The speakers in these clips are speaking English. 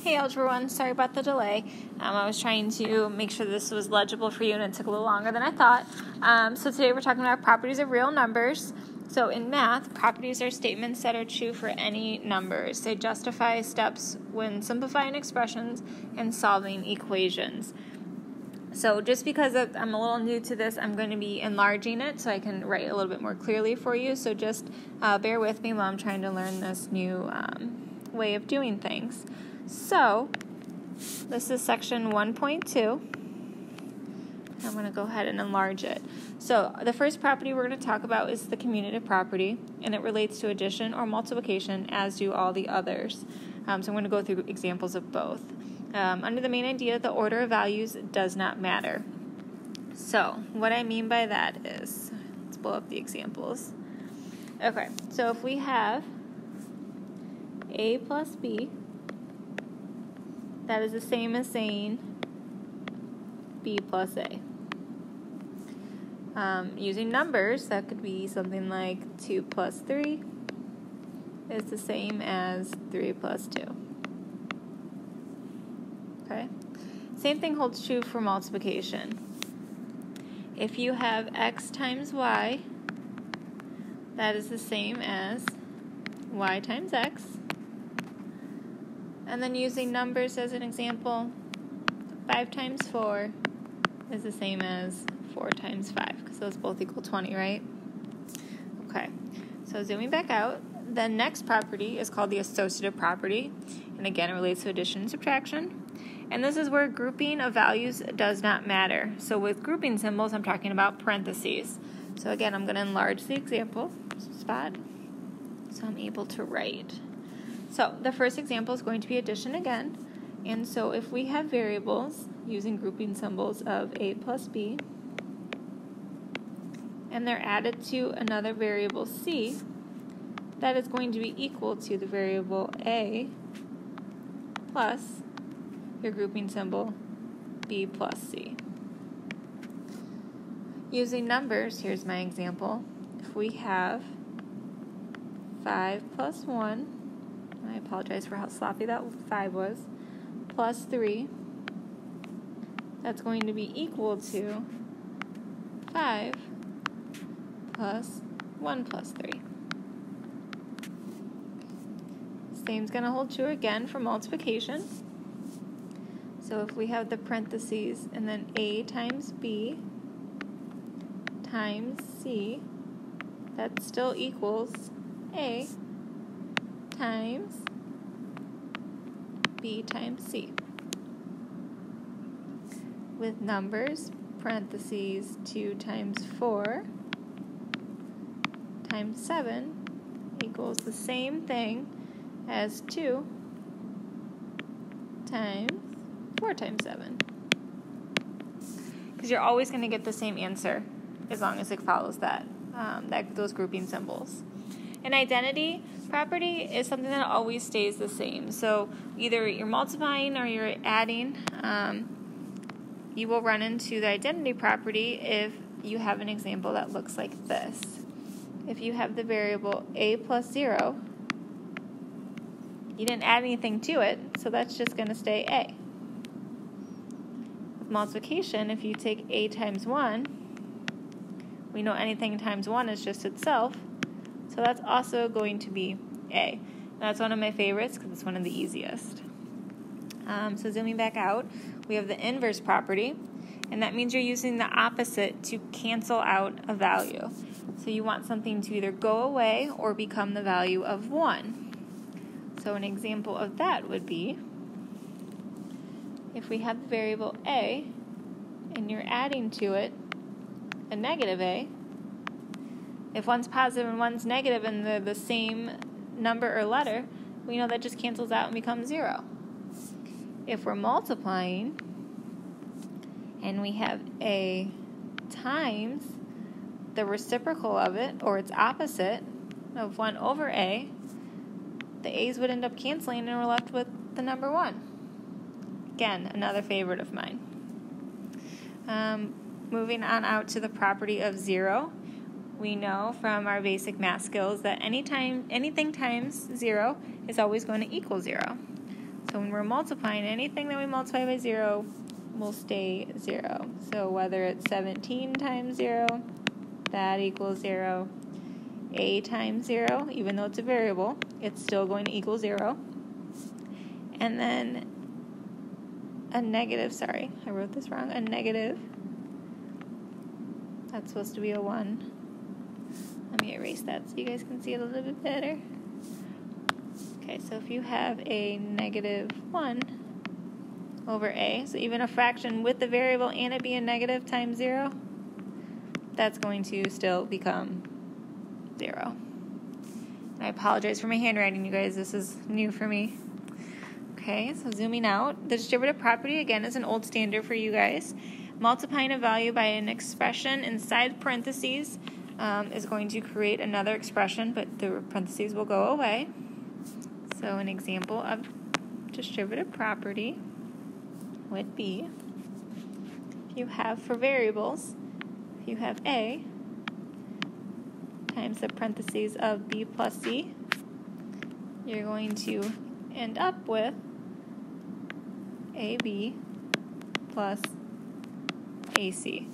Hey Algebra 1, sorry about the delay. I was trying to make sure this was legible for you and it took a little longer than I thought. So today we're talking about properties of real numbers. So in math, properties are statements that are true for any numbers. They justify steps when simplifying expressions and solving equations. So just because I'm a little new to this, I'm going to be enlarging it so I can write a little bit more clearly for you. So just bear with me while I'm trying to learn this new way of doing things. So this is section 1.2. I'm going to go ahead and enlarge it. So the first property we're going to talk about is the commutative property, and it relates to addition or multiplication, as do all the others. So I'm going to go through examples of both. Under the main idea, the order of values does not matter. So what I mean by that is, let's pull up the examples. Okay, so if we have a plus b, that is the same as saying b plus a. Using numbers, that could be something like 2 plus 3 is the same as 3 plus 2. Okay? Same thing holds true for multiplication. If you have x times y, that is the same as y times x. And then using numbers as an example, 5 times 4 is the same as 4 times 5, because those both equal 20, right? Okay, so zooming back out, the next property is called the associative property, and again, it relates to addition and subtraction. And this is where grouping of values does not matter. So with grouping symbols, I'm talking about parentheses. So again, I'm going to enlarge the example spot so I'm able to write. So the first example is going to be addition again. And so if we have variables using grouping symbols of a plus b, and they're added to another variable c, that is going to be equal to the variable a plus your grouping symbol b plus c. Using numbers, here's my example. If we have 5 plus 1, I apologize for how sloppy that 5 was, plus 3, that's going to be equal to 5 plus 1 plus 3. Same's going to hold true again for multiplication. So if we have the parentheses and then a times b times c, that still equals a times b times c. With numbers, parentheses 2 times 4 times 7 equals the same thing as 2 times 4 times 7. Because you're always going to get the same answer as long as it follows those grouping symbols. An identity property is something that always stays the same. So either you're multiplying or you're adding, you will run into the identity property if you have an example that looks like this. If you have the variable a plus 0, you didn't add anything to it, so that's just going to stay a. With multiplication, if you take a times 1, we know anything times 1 is just itself, so that's also going to be a. And that's one of my favorites because it's one of the easiest. So zooming back out, we have the inverse property, and that means you're using the opposite to cancel out a value. So you want something to either go away or become the value of 1. So an example of that would be if we have the variable a and you're adding to it a negative a, if one's positive and one's negative and they're the same number or letter, we know that just cancels out and becomes 0. If we're multiplying and we have a times the reciprocal of it, or its opposite, of 1 over a, the a's would end up canceling and we're left with the number 1. Again, another favorite of mine. Moving on out to the property of 0. We know from our basic math skills that anything times 0 is always going to equal 0. So when we're multiplying, anything that we multiply by 0 will stay 0. So whether it's 17 times 0, that equals 0. A times 0, even though it's a variable, it's still going to equal 0. And then a negative, sorry, I wrote this wrong, a negative, that's supposed to be a 1. Let me erase that so you guys can see it a little bit better. Okay, so if you have a negative 1 over a, so even a fraction with the variable and it being negative times 0, that's going to still become 0. And I apologize for my handwriting, you guys. This is new for me. Okay, so zooming out, the distributive property, again, is an old standard for you guys. Multiplying a value by an expression inside parentheses is going to create another expression, but the parentheses will go away. So an example of distributive property would be, if you have for variables, if you have a times the parentheses of b plus c, you're going to end up with ab plus ac.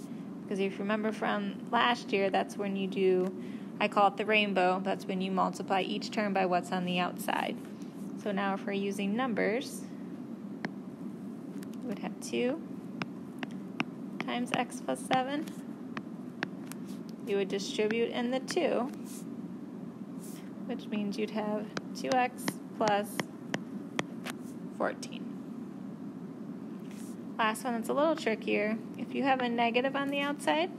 Because if you remember from last year, that's when you do, I call it the rainbow, that's when you multiply each term by what's on the outside. So now if we're using numbers, we would have 2 times x plus 7. You would distribute in the 2, which means you'd have 2x plus 14. Last one that's a little trickier. If you have a negative on the outside,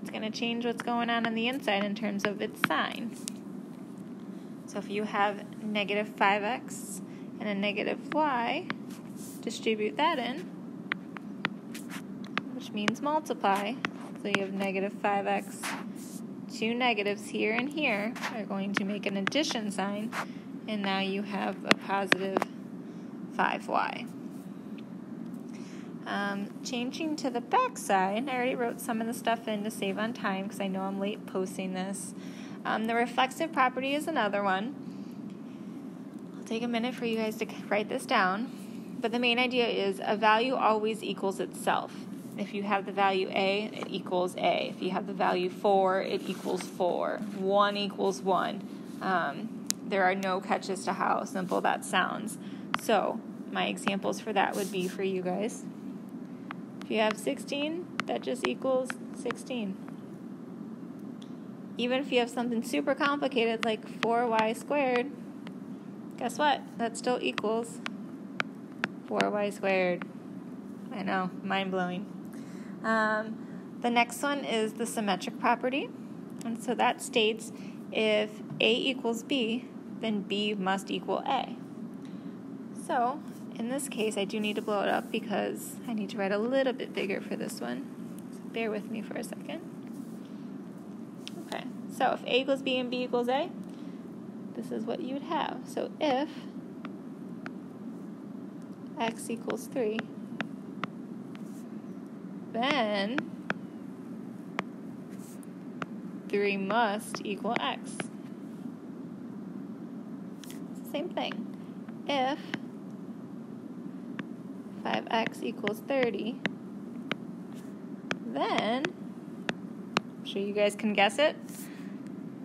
it's going to change what's going on the inside in terms of its sign. So if you have negative 5x and a negative y, distribute that in, which means multiply. So you have negative 5x, 2 negatives here and here are going to make an addition sign, and now you have a positive 5y. Changing to the back side, I already wrote some of the stuff in to save on time because I know I'm late posting this. The reflexive property is another one. I'll take a minute for you guys to write this down. But the main idea is a value always equals itself. If you have the value a, it equals a. If you have the value 4, it equals 4. 1 equals 1. There are no catches to how simple that sounds. So my examples for that would be for you guys. If you have 16, that just equals 16. Even if you have something super complicated like 4y squared, guess what? That still equals 4y squared. I know, mind-blowing. The next one is the symmetric property. And so that states if A equals B, then B must equal A. So in this case, I do need to blow it up because I need to write a little bit bigger for this one. So bear with me for a second. Okay, so if A equals B and B equals A, this is what you would have. So if x equals 3, then 3 must equal x. It's the same thing. If 5x equals 30, then, I'm sure you guys can guess it,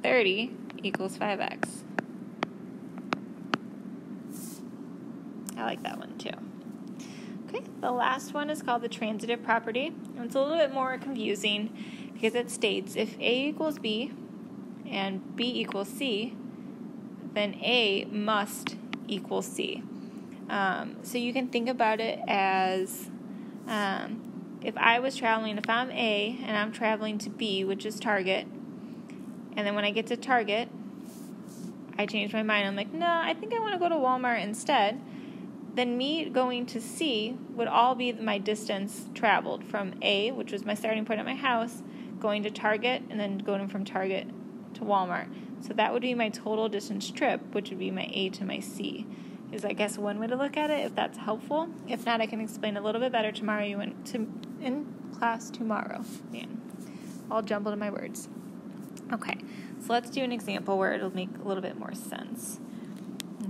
30 equals 5x. I like that one too. Okay, the last one is called the transitive property. And it's a little bit more confusing because it states if A equals B and B equals C, then A must equal C. So you can think about it as if I'm A and I'm traveling to B, which is Target, and then when I get to Target, I change my mind. I'm like, no, I think I want to go to Walmart instead. Then me going to C would all be my distance traveled from A, which was my starting point at my house, going to Target, and then going from Target to Walmart. So that would be my total distance trip, which would be my A to my C. Is I guess one way to look at it, if that's helpful. If not, I can explain a little bit better tomorrow. In class tomorrow. Man, all jumbled in my words. Okay, so let's do an example where it'll make a little bit more sense.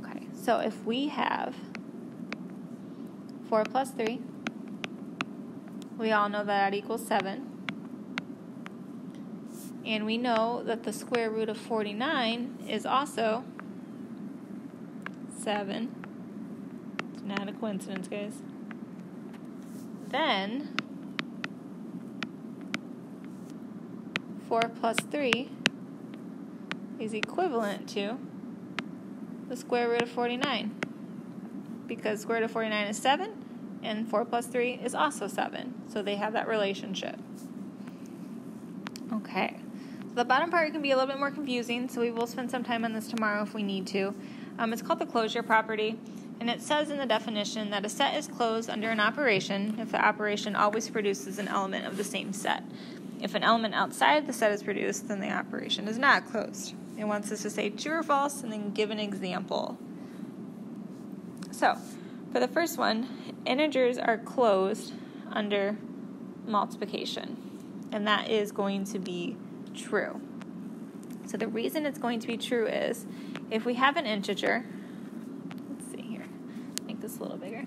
Okay, So if we have 4 plus 3, we all know that equals 7. And we know that the square root of 49 is also 7. It's not a coincidence, guys. Then 4 plus 3 is equivalent to the square root of 49, because square root of 49 is 7, and 4 plus 3 is also 7. So they have that relationship. Okay. So the bottom part can be a little bit more confusing, so we will spend some time on this tomorrow if we need to. It's called the closure property, and it says in the definition that a set is closed under an operation if the operation always produces an element of the same set. If an element outside the set is produced, then the operation is not closed. It wants us to say true or false and then give an example. So, for the first one, integers are closed under multiplication, and that is going to be true. So the reason it's going to be true is if we have an integer, let's see here, make this a little bigger.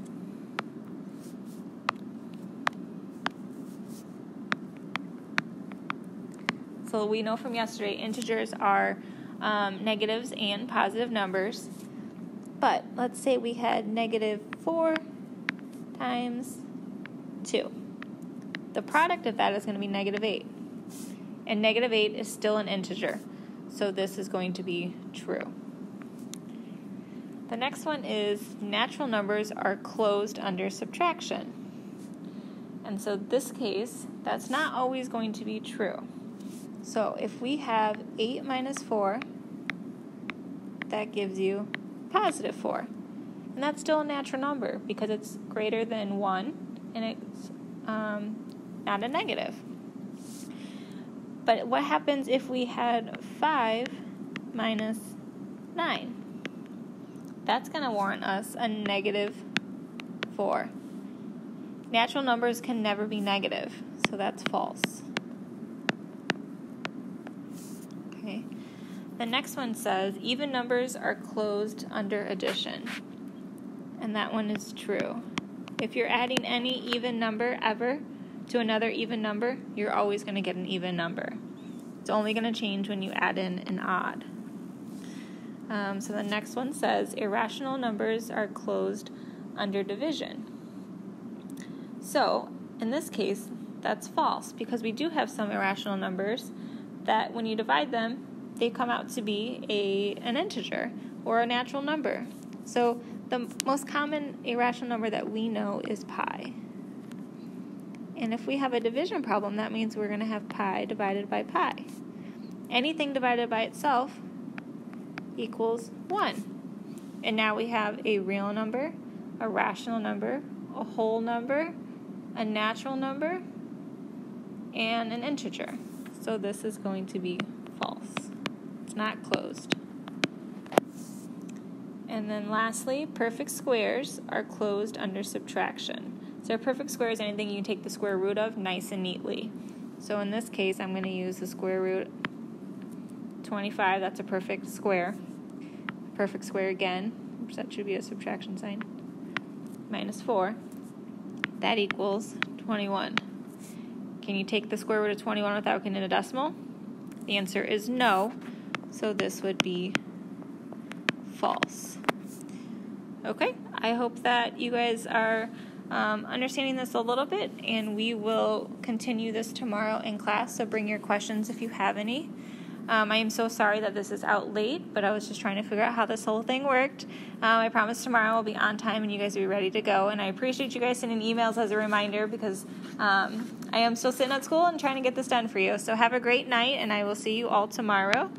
So we know from yesterday integers are negatives and positive numbers. But let's say we had negative 4 times 2. The product of that is going to be negative 8. And negative 8 is still an integer. So this is going to be true. The next one is natural numbers are closed under subtraction. And so this case, that's not always going to be true. So if we have 8 minus 4, that gives you positive 4. And that's still a natural number because it's greater than 1 and it's not a negative. But what happens if we had 5 minus 9? That's going to warrant us a negative 4. Natural numbers can never be negative, so that's false. Okay. The next one says even numbers are closed under addition, and that one is true. If you're adding any even number ever to another even number, you're always going to get an even number. It's only going to change when you add in an odd. So the next one says irrational numbers are closed under division. So in this case, that's false because we do have some irrational numbers that when you divide them, they come out to be an integer or a natural number. So the most common irrational number that we know is pi. And if we have a division problem, that means we're going to have pi divided by pi. Anything divided by itself equals 1. And now we have a real number, a rational number, a whole number, a natural number, and an integer. So this is going to be false. It's not closed. And then lastly, perfect squares are closed under subtraction. So a perfect square is anything you can take the square root of nice and neatly. So in this case, I'm going to use the square root 25. That's a perfect square. Perfect square again. Oops, that should be a subtraction sign. Minus 4. That equals 21. Can you take the square root of 21 without getting a decimal? The answer is no. So this would be false. Okay, I hope that you guys are understanding this a little bit, and we will continue this tomorrow in class, so bring your questions if you have any. I am so sorry that this is out late, but I was just trying to figure out how this whole thing worked. I promise tomorrow will be on time and you guys will be ready to go, and I appreciate you guys sending emails as a reminder because I am still sitting at school and trying to get this done for you. So have a great night, and I will see you all tomorrow.